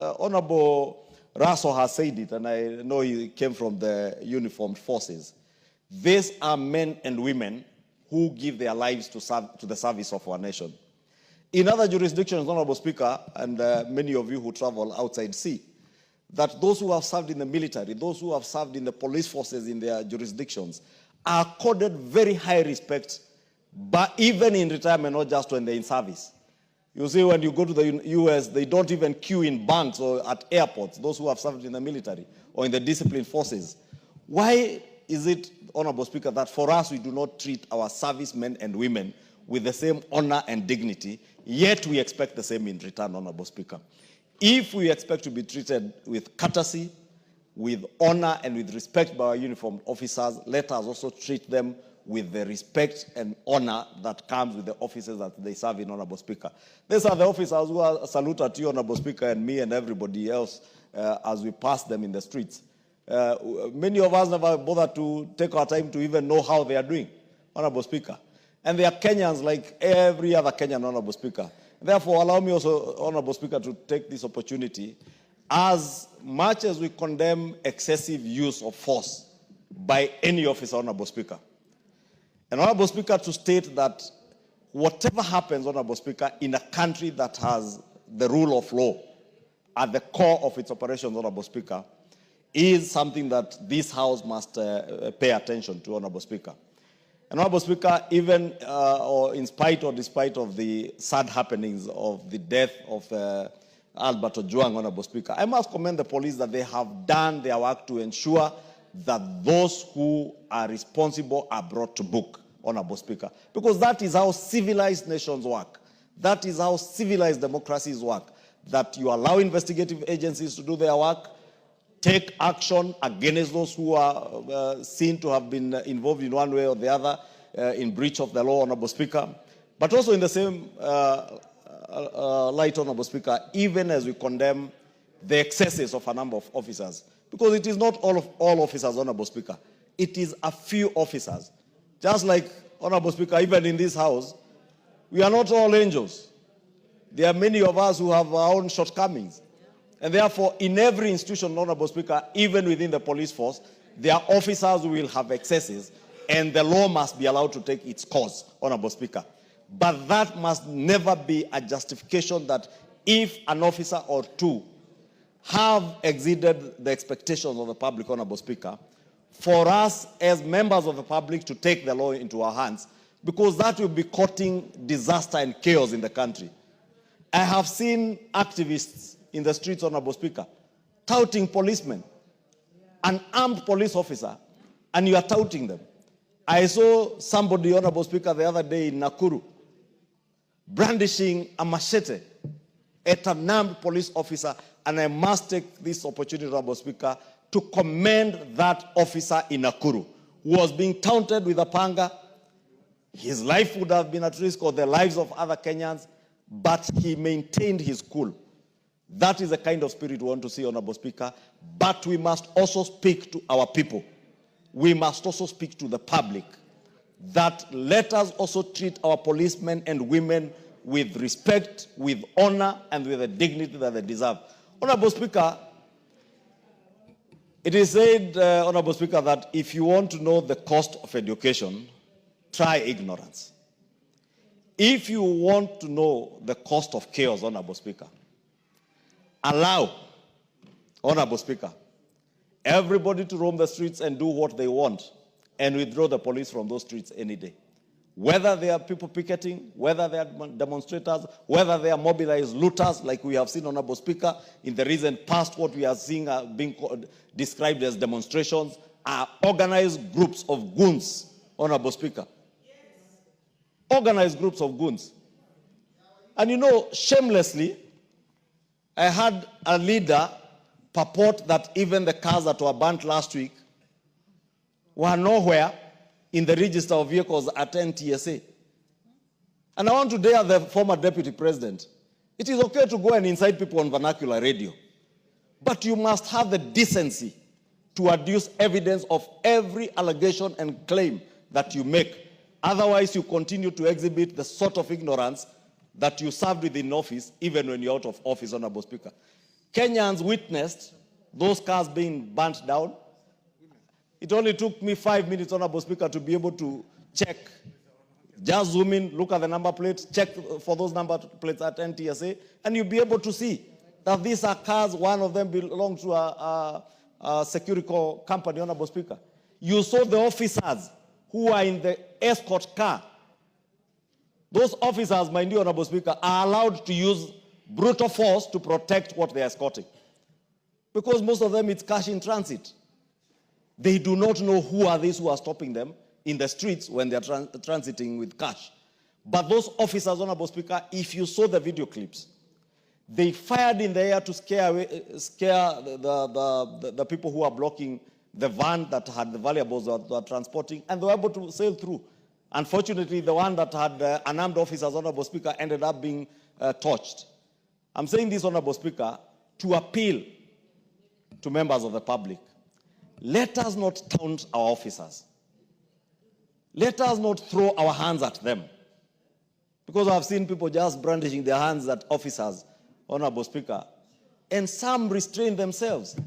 Honorable Raso has said it, and I know he came from the uniformed forces. These are men and women who give their lives to the service of our nation. In other jurisdictions, Honorable Speaker, and many of you who travel outside see, that those who have served in the military, those who have served in the police forces in their jurisdictions, are accorded very high respect, but even in retirement, not just when they're in service. You see, when you go to the US, they don't even queue in banks or at airports, those who have served in the military or in the disciplined forces. Why is it, Honorable Speaker, that for us we do not treat our servicemen and women with the same honor and dignity, yet we expect the same in return, Honorable Speaker? If we expect to be treated with courtesy, with honor and with respect by our uniformed officers, let us also treat them with the respect and honor that comes with the officers that they serve in, Honorable Speaker. These are the officers who are salute at you, Honorable Speaker, and me and everybody else as we pass them in the streets. Many of us never bother to take our time to even know how they are doing, Honorable Speaker. And they are Kenyans like every other Kenyan, Honorable Speaker. Therefore, allow me also, Honorable Speaker, to take this opportunity. As much as we condemn excessive use of force by any officer, Honorable Speaker, and Honorable Speaker, to state that whatever happens, Honorable Speaker, in a country that has the rule of law at the core of its operations, Honorable Speaker, is something that this House must pay attention to, Honorable Speaker. And Honorable Speaker, even or in spite or despite of the sad happenings of the death of Albert Ojwang, Honorable Speaker, I must commend the police that they have done their work to ensure that those who are responsible are brought to book, Honorable Speaker. Because that is how civilized nations work. That is how civilized democracies work. That you allow investigative agencies to do their work, take action against those who are seen to have been involved in one way or the other in breach of the law, Honorable Speaker. But also in the same light, Honorable Speaker, even as we condemn the excesses of a number of officers, because it is not all officers, Honorable Speaker. It is a few officers. Just like, Honorable Speaker, even in this House, we are not all angels. There are many of us who have our own shortcomings. And therefore, in every institution, Honorable Speaker, even within the police force, there are officers who will have excesses, and the law must be allowed to take its course, Honorable Speaker. But that must never be a justification that if an officer or two have exceeded the expectations of the public, Honorable Speaker, for us as members of the public to take the law into our hands, because that will be courting disaster and chaos in the country. I have seen activists in the streets, Honorable Speaker, touting policemen, an armed police officer, and you are touting them. I saw somebody, Honorable Speaker, the other day in Nakuru, brandishing a machete at an armed police officer, and I must take this opportunity, Honorable Speaker, to commend that officer in Nakuru who was being taunted with a panga. His life would have been at risk, or the lives of other Kenyans, but he maintained his cool. That is the kind of spirit we want to see, Honorable Speaker. But we must also speak to our people. We must also speak to the public that let us also treat our policemen and women with respect, with honor, and with the dignity that they deserve. Honorable Speaker, it is said, Honorable Speaker, that if you want to know the cost of education, try ignorance. If you want to know the cost of chaos, Honorable Speaker, allow, Honorable Speaker, everybody to roam the streets and do what they want and withdraw the police from those streets any day. Whether they are people picketing, whether they are demonstrators, whether they are mobilized looters, like we have seen, Honorable Speaker, in the recent past, what we are seeing being described as demonstrations are organized groups of goons, Honorable Speaker. Yes. Organized groups of goons. And you know, shamelessly, I had a leader purport that even the cars that were burnt last week were nowhere in the register of vehicles at NTSA. And I want to dare the former deputy president. It is okay to go and incite people on vernacular radio, but you must have the decency to adduce evidence of every allegation and claim that you make. Otherwise, you continue to exhibit the sort of ignorance that you served with in office, even when you're out of office, Honorable Speaker. Kenyans witnessed those cars being burnt down. It only took me 5 minutes, Honorable Speaker, to be able to check. Just zoom in, look at the number plates, check for those number plates at NTSA, and you'll be able to see that these are cars, one of them belongs to a security company, Honorable Speaker. You saw the officers who are in the escort car. Those officers, mind you, Honorable Speaker, are allowed to use brutal force to protect what they are escorting. Because most of them, it's cash in transit. They do not know who are these who are stopping them in the streets when they are transiting with cash. But those officers, Honorable Speaker, if you saw the video clips, they fired in the air to scare the people who are blocking the van that had the valuables that they were transporting, and they were able to sail through. Unfortunately, the one that had unarmed officers, Honorable Speaker, ended up being torched. I'm saying this, Honorable Speaker, to appeal to members of the public. Let us not taunt our officers. Let us not throw our hands at them. Because I've seen people just brandishing their hands at officers, Honorable Speaker, and some restrain themselves.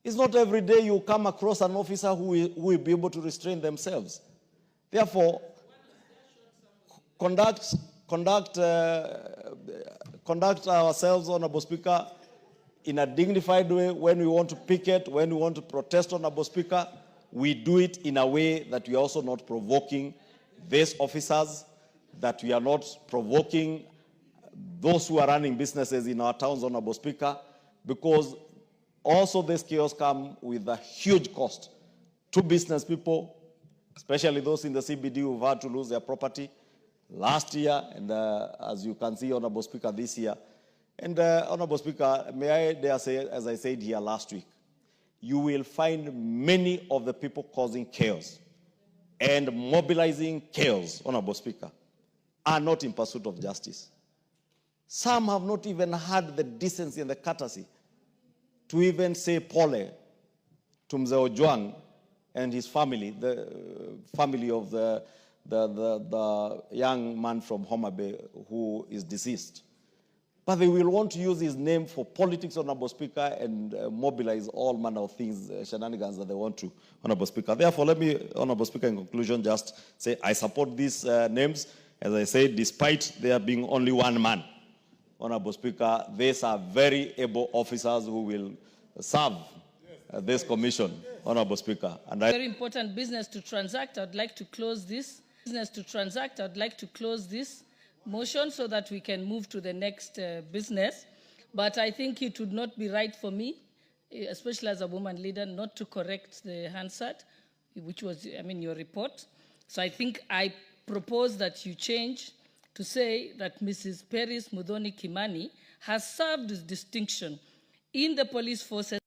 It's not every day you come across an officer who will be able to restrain themselves. Therefore, conduct ourselves, Honorable Speaker, in a dignified way. When we want to picket, when we want to protest, Honorable Speaker, we do it in a way that we are also not provoking these officers, that we are not provoking those who are running businesses in our towns, Honorable Speaker, because also this chaos comes with a huge cost to business people, especially those in the CBD who've had to lose their property last year, and as you can see, Honorable Speaker, this year. And Honorable Speaker, may I dare say, as I said here last week, you will find many of the people causing chaos and mobilizing chaos, Honorable Speaker, are not in pursuit of justice. Some have not even had the decency and the courtesy to even say pole to Mzee Ojwang and his family, the family of the young man from Homa Bay who is deceased. But they will want to use his name for politics, Honorable Speaker, and mobilize all manner of things, shenanigans that they want to, Honorable Speaker. Therefore, let me, Honorable Speaker, in conclusion, just say I support these names. As I said, despite there being only one man, Honorable Speaker, these are very able officers who will serve this commission, Honorable Speaker. And very important business to transact. I'd like to close this. I'd like to close this motion so that we can move to the next business. But I think it would not be right for me, especially as a woman leader, not to correct the Hansard, which was, your report. So I think I propose that you change to say that Mrs. Peris Muthoni Kimani has served with distinction in the police forces